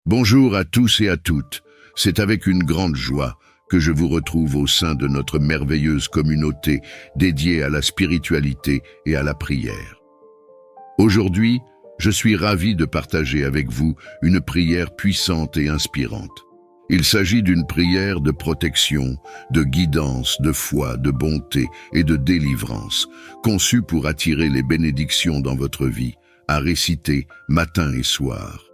Bonjour à tous et à toutes. C'est avec une grande joie que je vous retrouve au sein de notre merveilleuse communauté dédiée à la spiritualité et à la prière. Aujourd'hui, je suis ravi de partager avec vous une prière puissante et inspirante. Il s'agit d'une prière de protection, de guidance, de foi, de bonté et de délivrance, conçue pour attirer les bénédictions dans votre vie, à réciter matin et soir.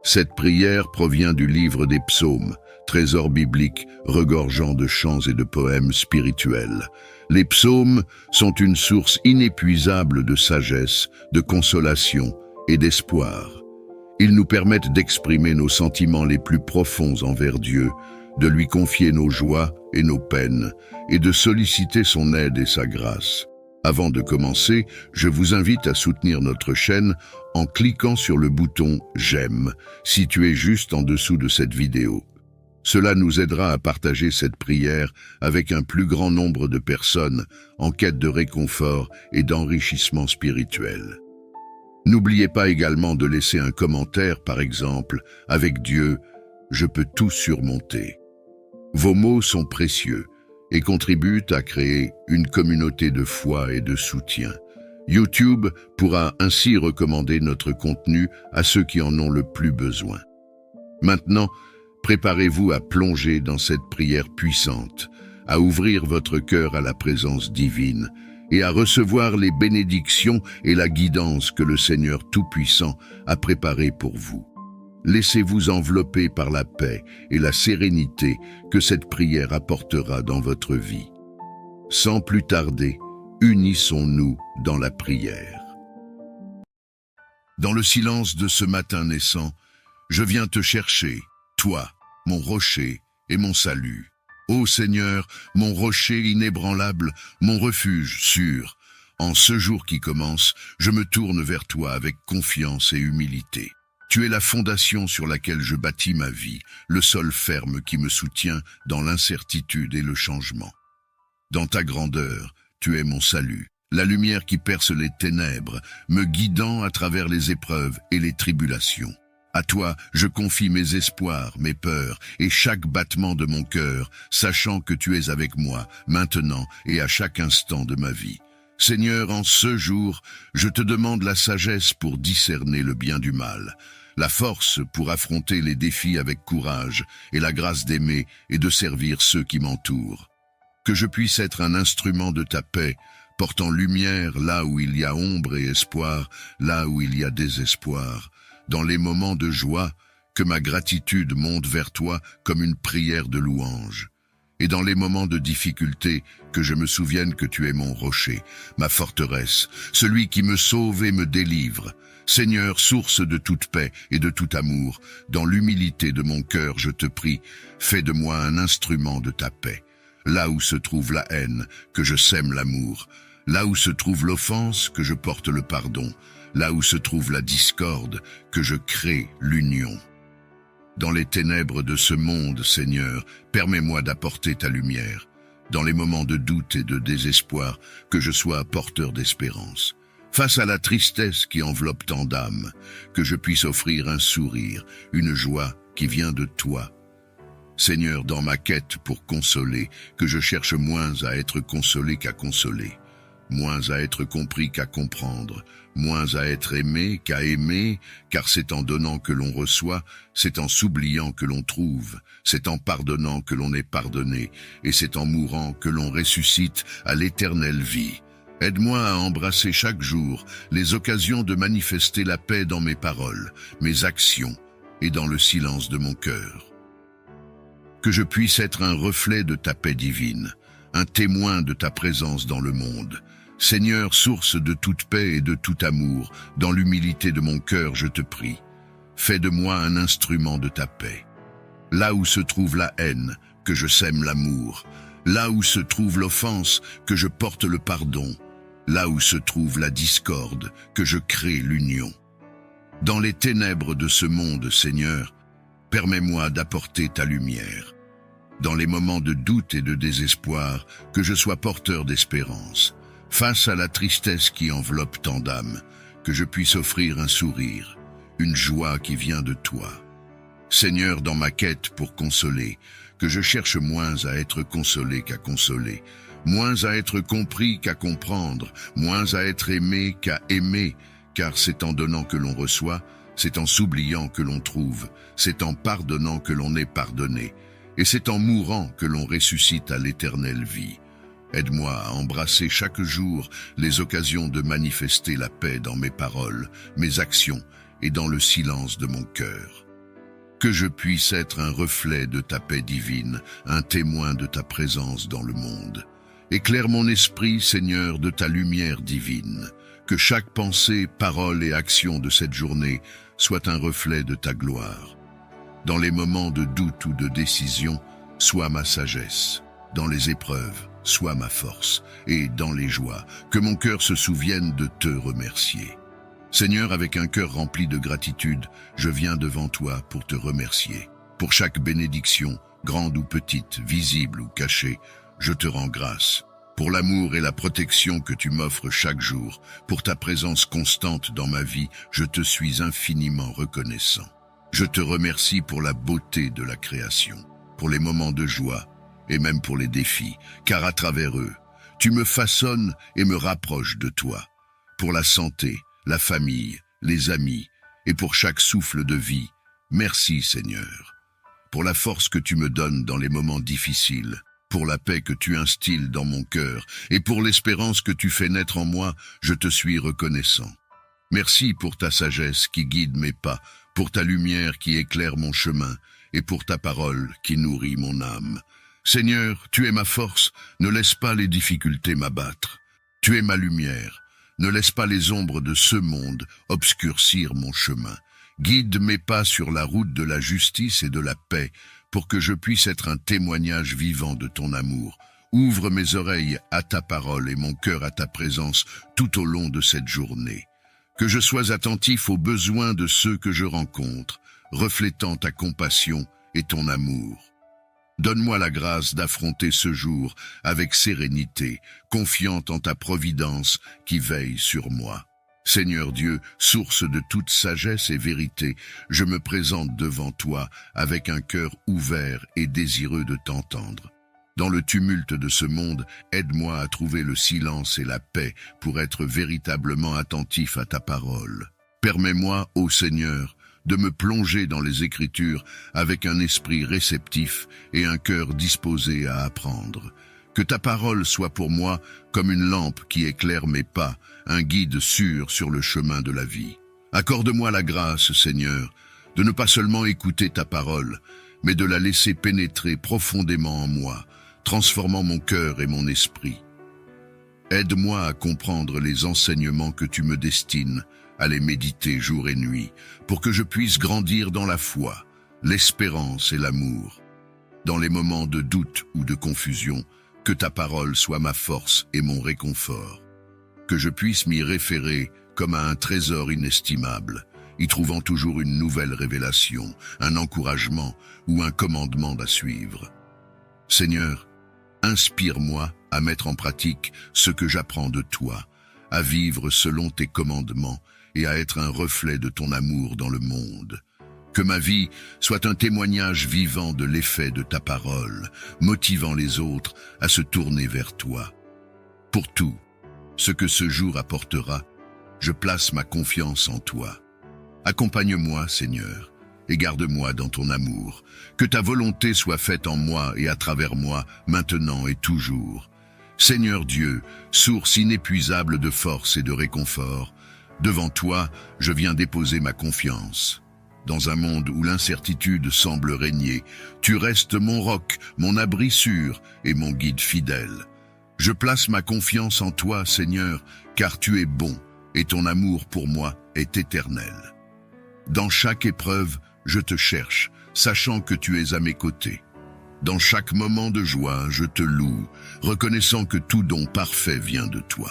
Cette prière provient du livre des Psaumes, trésor biblique regorgeant de chants et de poèmes spirituels. Les psaumes sont une source inépuisable de sagesse, de consolation et d'espoir. Ils nous permettent d'exprimer nos sentiments les plus profonds envers Dieu, de lui confier nos joies et nos peines, et de solliciter son aide et sa grâce. Avant de commencer, je vous invite à soutenir notre chaîne en cliquant sur le bouton « J'aime » situé juste en dessous de cette vidéo. Cela nous aidera à partager cette prière avec un plus grand nombre de personnes en quête de réconfort et d'enrichissement spirituel. N'oubliez pas également de laisser un commentaire, par exemple, « Avec Dieu, je peux tout surmonter ». Vos mots sont précieux et contribuent à créer une communauté de foi et de soutien. YouTube pourra ainsi recommander notre contenu à ceux qui en ont le plus besoin. Maintenant, préparez-vous à plonger dans cette prière puissante, à ouvrir votre cœur à la présence divine et à recevoir les bénédictions et la guidance que le Seigneur Tout-Puissant a préparées pour vous. Laissez-vous envelopper par la paix et la sérénité que cette prière apportera dans votre vie. Sans plus tarder, unissons-nous dans la prière. Dans le silence de ce matin naissant, je viens te chercher, toi, mon rocher et mon salut. Ô Seigneur, mon rocher inébranlable, mon refuge sûr, en ce jour qui commence, je me tourne vers toi avec confiance et humilité. Tu es la fondation sur laquelle je bâtis ma vie, le sol ferme qui me soutient dans l'incertitude et le changement. Dans ta grandeur, tu es mon salut, la lumière qui perce les ténèbres, me guidant à travers les épreuves et les tribulations. À toi, je confie mes espoirs, mes peurs et chaque battement de mon cœur, sachant que tu es avec moi, maintenant et à chaque instant de ma vie. Seigneur, en ce jour, je te demande la sagesse pour discerner le bien du mal, la force pour affronter les défis avec courage et la grâce d'aimer et de servir ceux qui m'entourent. Que je puisse être un instrument de ta paix, portant lumière là où il y a ombre et espoir, là où il y a désespoir. Dans les moments de joie, que ma gratitude monte vers toi comme une prière de louange. Et dans les moments de difficulté, que je me souvienne que tu es mon rocher, ma forteresse, celui qui me sauve et me délivre. Seigneur, source de toute paix et de tout amour, dans l'humilité de mon cœur, je te prie, fais de moi un instrument de ta paix. Là où se trouve la haine, que je sème l'amour. Là où se trouve l'offense, que je porte le pardon. Là où se trouve la discorde, que je crée l'union. Dans les ténèbres de ce monde, Seigneur, permets-moi d'apporter ta lumière. Dans les moments de doute et de désespoir, que je sois porteur d'espérance. Face à la tristesse qui enveloppe tant d'âmes, que je puisse offrir un sourire, une joie qui vient de toi. Seigneur, dans ma quête pour consoler, que je cherche moins à être consolé qu'à consoler. Moins à être compris qu'à comprendre, moins à être aimé qu'à aimer, car c'est en donnant que l'on reçoit, c'est en s'oubliant que l'on trouve, c'est en pardonnant que l'on est pardonné, et c'est en mourant que l'on ressuscite à l'éternelle vie. Aide-moi à embrasser chaque jour les occasions de manifester la paix dans mes paroles, mes actions et dans le silence de mon cœur. Que je puisse être un reflet de ta paix divine, un témoin de ta présence dans le monde. Seigneur, source de toute paix et de tout amour, dans l'humilité de mon cœur, je te prie. Fais de moi un instrument de ta paix. Là où se trouve la haine, que je sème l'amour. Là où se trouve l'offense, que je porte le pardon. Là où se trouve la discorde, que je crée l'union. Dans les ténèbres de ce monde, Seigneur, permets-moi d'apporter ta lumière. Dans les moments de doute et de désespoir, que je sois porteur d'espérance. Face à la tristesse qui enveloppe tant d'âmes, que je puisse offrir un sourire, une joie qui vient de toi. Seigneur, dans ma quête pour consoler, que je cherche moins à être consolé qu'à consoler, moins à être compris qu'à comprendre, moins à être aimé qu'à aimer, car c'est en donnant que l'on reçoit, c'est en s'oubliant que l'on trouve, c'est en pardonnant que l'on est pardonné, et c'est en mourant que l'on ressuscite à l'éternelle vie. Aide-moi à embrasser chaque jour les occasions de manifester la paix dans mes paroles, mes actions et dans le silence de mon cœur. Que je puisse être un reflet de ta paix divine, un témoin de ta présence dans le monde. Éclaire mon esprit, Seigneur, de ta lumière divine. Que chaque pensée, parole et action de cette journée soit un reflet de ta gloire. Dans les moments de doute ou de décision, sois ma sagesse. Dans les épreuves, sois ma force. Et dans les joies, que mon cœur se souvienne de te remercier. Seigneur, avec un cœur rempli de gratitude, je viens devant toi pour te remercier. Pour chaque bénédiction, grande ou petite, visible ou cachée, je te rends grâce. Pour l'amour et la protection que tu m'offres chaque jour, pour ta présence constante dans ma vie, je te suis infiniment reconnaissant. Je te remercie pour la beauté de la création, pour les moments de joie et même pour les défis, car à travers eux, tu me façonnes et me rapproches de toi. Pour la santé, la famille, les amis et pour chaque souffle de vie, merci Seigneur. Pour la force que tu me donnes dans les moments difficiles, pour la paix que tu instilles dans mon cœur et pour l'espérance que tu fais naître en moi, je te suis reconnaissant. Merci pour ta sagesse qui guide mes pas, pour ta lumière qui éclaire mon chemin et pour ta parole qui nourrit mon âme. Seigneur, tu es ma force, ne laisse pas les difficultés m'abattre. Tu es ma lumière, ne laisse pas les ombres de ce monde obscurcir mon chemin. Guide mes pas sur la route de la justice et de la paix, pour que je puisse être un témoignage vivant de ton amour. Ouvre mes oreilles à ta parole et mon cœur à ta présence tout au long de cette journée. Que je sois attentif aux besoins de ceux que je rencontre, reflétant ta compassion et ton amour. Donne-moi la grâce d'affronter ce jour avec sérénité, confiant en ta providence qui veille sur moi. Seigneur Dieu, source de toute sagesse et vérité, je me présente devant toi avec un cœur ouvert et désireux de t'entendre. Dans le tumulte de ce monde, aide-moi à trouver le silence et la paix pour être véritablement attentif à ta parole. Permets-moi, ô Seigneur, de me plonger dans les Écritures avec un esprit réceptif et un cœur disposé à apprendre. Que ta parole soit pour moi comme une lampe qui éclaire mes pas, un guide sûr sur le chemin de la vie. Accorde-moi la grâce, Seigneur, de ne pas seulement écouter ta parole, mais de la laisser pénétrer profondément en moi, transformant mon cœur et mon esprit. Aide-moi à comprendre les enseignements que tu me destines, à les méditer jour et nuit, pour que je puisse grandir dans la foi, l'espérance et l'amour. Dans les moments de doute ou de confusion, que ta parole soit ma force et mon réconfort. Que je puisse m'y référer comme à un trésor inestimable, y trouvant toujours une nouvelle révélation, un encouragement ou un commandement à suivre. Seigneur, inspire-moi à mettre en pratique ce que j'apprends de toi, à vivre selon tes commandements et à être un reflet de ton amour dans le monde. Que ma vie soit un témoignage vivant de l'effet de ta parole, motivant les autres à se tourner vers toi. Pour tout ce que ce jour apportera, je place ma confiance en toi. Accompagne-moi, Seigneur, et garde-moi dans ton amour. Que ta volonté soit faite en moi et à travers moi, maintenant et toujours. Seigneur Dieu, source inépuisable de force et de réconfort, devant toi, je viens déposer ma confiance. Dans un monde où l'incertitude semble régner, tu restes mon roc, mon abri sûr et mon guide fidèle. Je place ma confiance en toi, Seigneur, car tu es bon et ton amour pour moi est éternel. Dans chaque épreuve, je te cherche, sachant que tu es à mes côtés. Dans chaque moment de joie, je te loue, reconnaissant que tout don parfait vient de toi.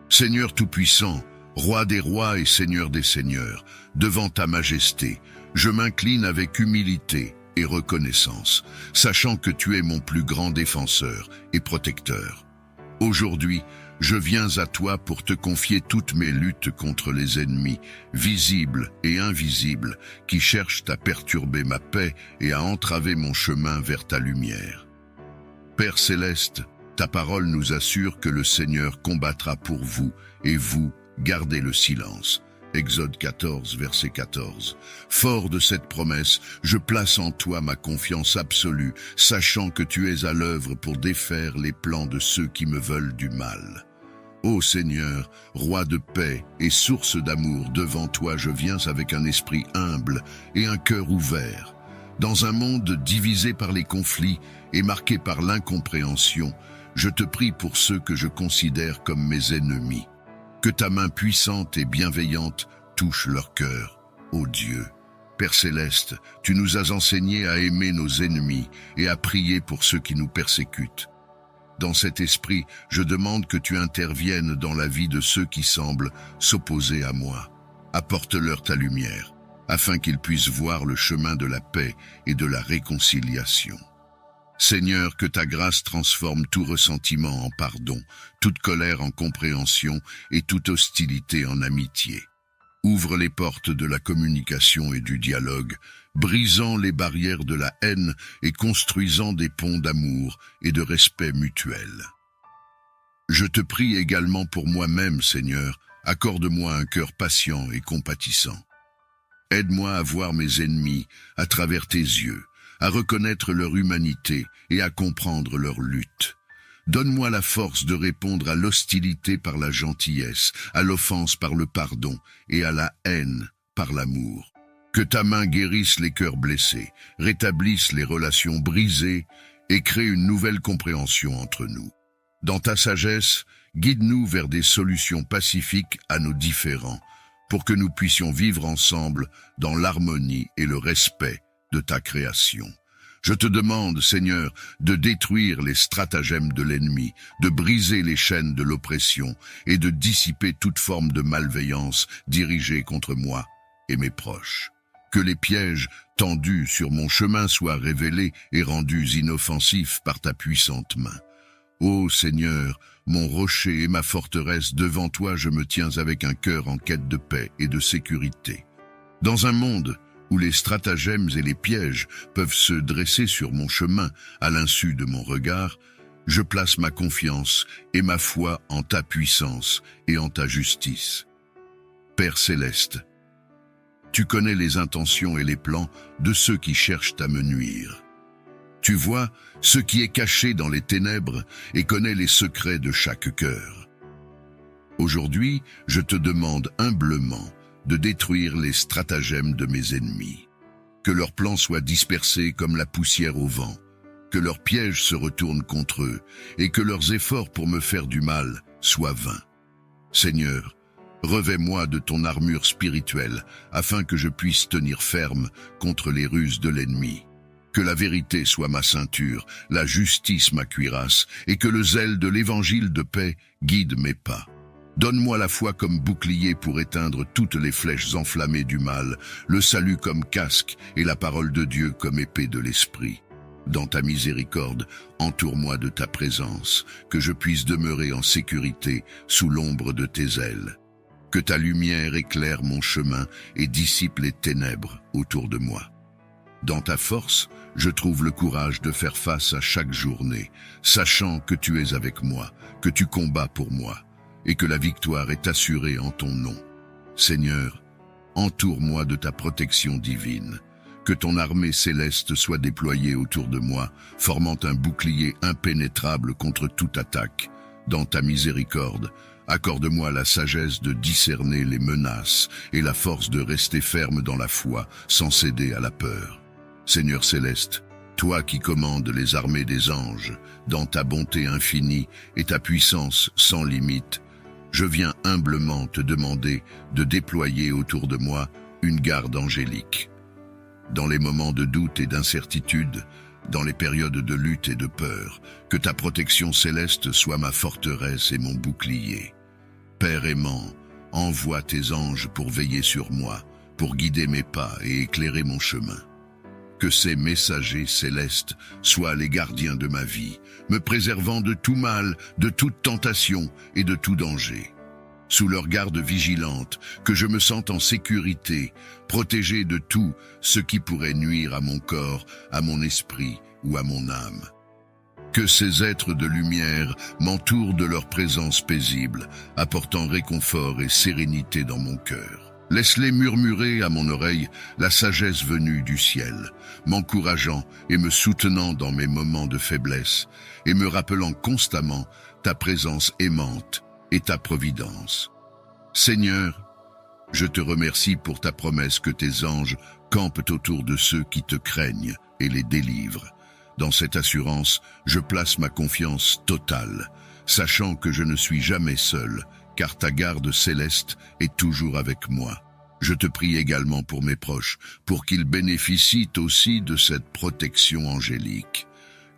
Seigneur Tout-Puissant, Roi des rois et Seigneur des seigneurs, devant ta majesté, je m'incline avec humilité et reconnaissance, sachant que tu es mon plus grand défenseur et protecteur. Aujourd'hui, je viens à toi pour te confier toutes mes luttes contre les ennemis, visibles et invisibles, qui cherchent à perturber ma paix et à entraver mon chemin vers ta lumière. Père céleste, ta parole nous assure que le Seigneur combattra pour vous, et vous, gardez le silence. Exode 14, verset 14. Fort de cette promesse, je place en toi ma confiance absolue, sachant que tu es à l'œuvre pour défaire les plans de ceux qui me veulent du mal. Ô Seigneur, roi de paix et source d'amour, devant toi je viens avec un esprit humble et un cœur ouvert. Dans un monde divisé par les conflits et marqué par l'incompréhension, je te prie pour ceux que je considère comme mes ennemis. Que ta main puissante et bienveillante touche leur cœur, ô Dieu. Père céleste, tu nous as enseigné à aimer nos ennemis et à prier pour ceux qui nous persécutent. Dans cet esprit, je demande que tu interviennes dans la vie de ceux qui semblent s'opposer à moi. Apporte-leur ta lumière, afin qu'ils puissent voir le chemin de la paix et de la réconciliation. Seigneur, que ta grâce transforme tout ressentiment en pardon, toute colère en compréhension et toute hostilité en amitié. Ouvre les portes de la communication et du dialogue, brisant les barrières de la haine et construisant des ponts d'amour et de respect mutuel. Je te prie également pour moi-même, Seigneur, accorde-moi un cœur patient et compatissant. Aide-moi à voir mes ennemis à travers tes yeux, à reconnaître leur humanité et à comprendre leur lutte. Donne-moi la force de répondre à l'hostilité par la gentillesse, à l'offense par le pardon et à la haine par l'amour. Que ta main guérisse les cœurs blessés, rétablisse les relations brisées et crée une nouvelle compréhension entre nous. Dans ta sagesse, guide-nous vers des solutions pacifiques à nos différends, pour que nous puissions vivre ensemble dans l'harmonie et le respect de ta création. Je te demande, Seigneur, de détruire les stratagèmes de l'ennemi, de briser les chaînes de l'oppression et de dissiper toute forme de malveillance dirigée contre moi et mes proches. Que les pièges tendus sur mon chemin soient révélés et rendus inoffensifs par ta puissante main. Ô Seigneur, mon rocher et ma forteresse, devant toi je me tiens avec un cœur en quête de paix et de sécurité. Dans un monde où les stratagèmes et les pièges peuvent se dresser sur mon chemin à l'insu de mon regard, je place ma confiance et ma foi en ta puissance et en ta justice. Père céleste, tu connais les intentions et les plans de ceux qui cherchent à me nuire. Tu vois ce qui est caché dans les ténèbres et connais les secrets de chaque cœur. Aujourd'hui, je te demande humblement de détruire les stratagèmes de mes ennemis. Que leurs plans soient dispersés comme la poussière au vent, que leurs pièges se retournent contre eux, et que leurs efforts pour me faire du mal soient vains. Seigneur, revêt-moi de ton armure spirituelle, afin que je puisse tenir ferme contre les ruses de l'ennemi. Que la vérité soit ma ceinture, la justice ma cuirasse, et que le zèle de l'évangile de paix guide mes pas. Donne-moi la foi comme bouclier pour éteindre toutes les flèches enflammées du mal, le salut comme casque et la parole de Dieu comme épée de l'esprit. Dans ta miséricorde, entoure-moi de ta présence, que je puisse demeurer en sécurité sous l'ombre de tes ailes. Que ta lumière éclaire mon chemin et dissipe les ténèbres autour de moi. Dans ta force, je trouve le courage de faire face à chaque journée, sachant que tu es avec moi, que tu combats pour moi, et que la victoire est assurée en ton nom. Seigneur, entoure-moi de ta protection divine, que ton armée céleste soit déployée autour de moi, formant un bouclier impénétrable contre toute attaque. Dans ta miséricorde, accorde-moi la sagesse de discerner les menaces et la force de rester ferme dans la foi, sans céder à la peur. Seigneur céleste, toi qui commandes les armées des anges, dans ta bonté infinie et ta puissance sans limite, je viens humblement te demander de déployer autour de moi une garde angélique. Dans les moments de doute et d'incertitude, dans les périodes de lutte et de peur, que ta protection céleste soit ma forteresse et mon bouclier. Père aimant, envoie tes anges pour veiller sur moi, pour guider mes pas et éclairer mon chemin. Que ces messagers célestes soient les gardiens de ma vie, me préservant de tout mal, de toute tentation et de tout danger. Sous leur garde vigilante, que je me sente en sécurité, protégé de tout ce qui pourrait nuire à mon corps, à mon esprit ou à mon âme. Que ces êtres de lumière m'entourent de leur présence paisible, apportant réconfort et sérénité dans mon cœur. Laisse-les murmurer à mon oreille la sagesse venue du ciel, m'encourageant et me soutenant dans mes moments de faiblesse, et me rappelant constamment ta présence aimante et ta providence. Seigneur, je te remercie pour ta promesse que tes anges campent autour de ceux qui te craignent et les délivrent. Dans cette assurance, je place ma confiance totale, sachant que je ne suis jamais seul, car ta garde céleste est toujours avec moi. Je te prie également pour mes proches, pour qu'ils bénéficient aussi de cette protection angélique.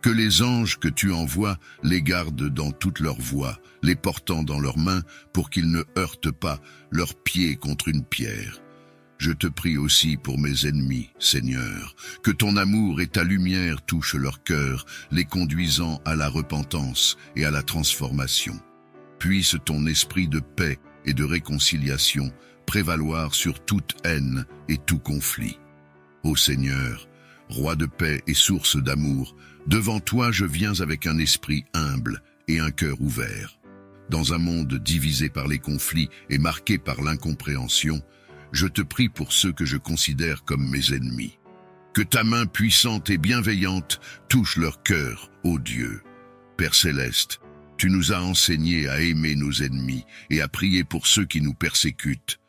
Que les anges que tu envoies les gardent dans toutes leurs voies, les portant dans leurs mains pour qu'ils ne heurtent pas leurs pieds contre une pierre. Je te prie aussi pour mes ennemis, Seigneur, que ton amour et ta lumière touchent leur cœur, les conduisant à la repentance et à la transformation. Puisse ton esprit de paix et de réconciliation prévaloir sur toute haine et tout conflit. Ô Seigneur, Roi de paix et source d'amour, devant toi je viens avec un esprit humble et un cœur ouvert. Dans un monde divisé par les conflits et marqué par l'incompréhension, je te prie pour ceux que je considère comme mes ennemis. Que ta main puissante et bienveillante touche leur cœur, ô Dieu. Père céleste, tu nous as enseigné à aimer nos ennemis et à prier pour ceux qui nous persécutent.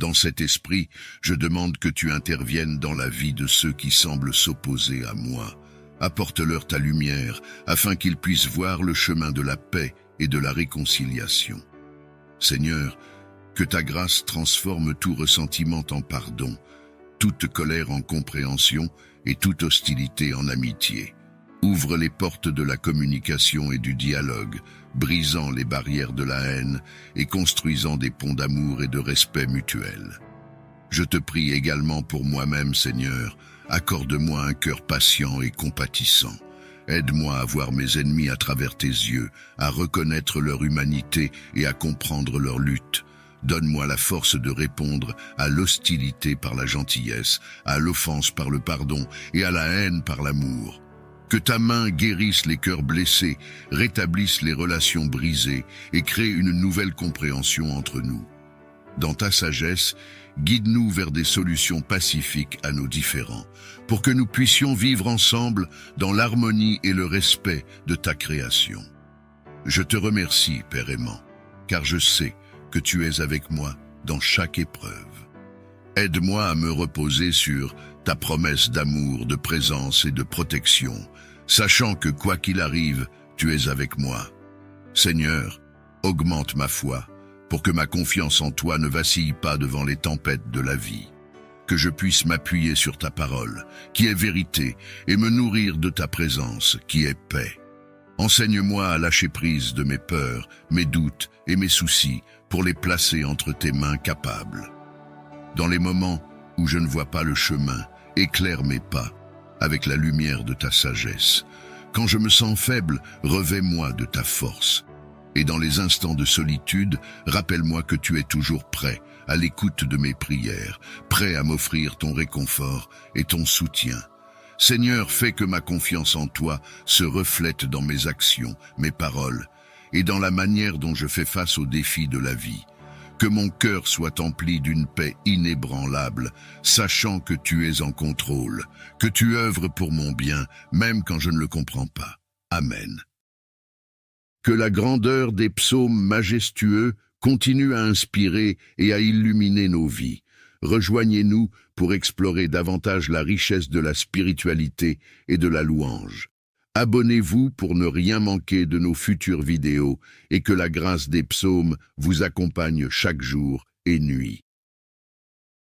Dans cet esprit, je demande que tu interviennes dans la vie de ceux qui semblent s'opposer à moi. Apporte-leur ta lumière, afin qu'ils puissent voir le chemin de la paix et de la réconciliation. Seigneur, que ta grâce transforme tout ressentiment en pardon, toute colère en compréhension et toute hostilité en amitié. Ouvre les portes de la communication et du dialogue, brisant les barrières de la haine et construisant des ponts d'amour et de respect mutuel. Je te prie également pour moi-même, Seigneur, accorde-moi un cœur patient et compatissant. Aide-moi à voir mes ennemis à travers tes yeux, à reconnaître leur humanité et à comprendre leur lutte. Donne-moi la force de répondre à l'hostilité par la gentillesse, à l'offense par le pardon et à la haine par l'amour. Que ta main guérisse les cœurs blessés, rétablisse les relations brisées et crée une nouvelle compréhension entre nous. Dans ta sagesse, guide-nous vers des solutions pacifiques à nos différends, pour que nous puissions vivre ensemble dans l'harmonie et le respect de ta création. Je te remercie, Père aimant, car je sais que tu es avec moi dans chaque épreuve. Aide-moi à me reposer sur ta promesse d'amour, de présence et de protection, sachant que quoi qu'il arrive, tu es avec moi. Seigneur, augmente ma foi, pour que ma confiance en toi ne vacille pas devant les tempêtes de la vie. Que je puisse m'appuyer sur ta parole, qui est vérité, et me nourrir de ta présence, qui est paix. Enseigne-moi à lâcher prise de mes peurs, mes doutes et mes soucis, pour les placer entre tes mains capables. Dans les moments où je ne vois pas le chemin, éclaire mes pas avec la lumière de ta sagesse. Quand je me sens faible, revêt-moi de ta force. Et dans les instants de solitude, rappelle-moi que tu es toujours prêt, à l'écoute de mes prières, prêt à m'offrir ton réconfort et ton soutien. Seigneur, fais que ma confiance en toi se reflète dans mes actions, mes paroles, et dans la manière dont je fais face aux défis de la vie. Que mon cœur soit empli d'une paix inébranlable, sachant que tu es en contrôle, que tu œuvres pour mon bien, même quand je ne le comprends pas. Amen. Que la grandeur des psaumes majestueux continue à inspirer et à illuminer nos vies. Rejoignez-nous pour explorer davantage la richesse de la spiritualité et de la louange. Abonnez-vous pour ne rien manquer de nos futures vidéos et que la grâce des psaumes vous accompagne chaque jour et nuit.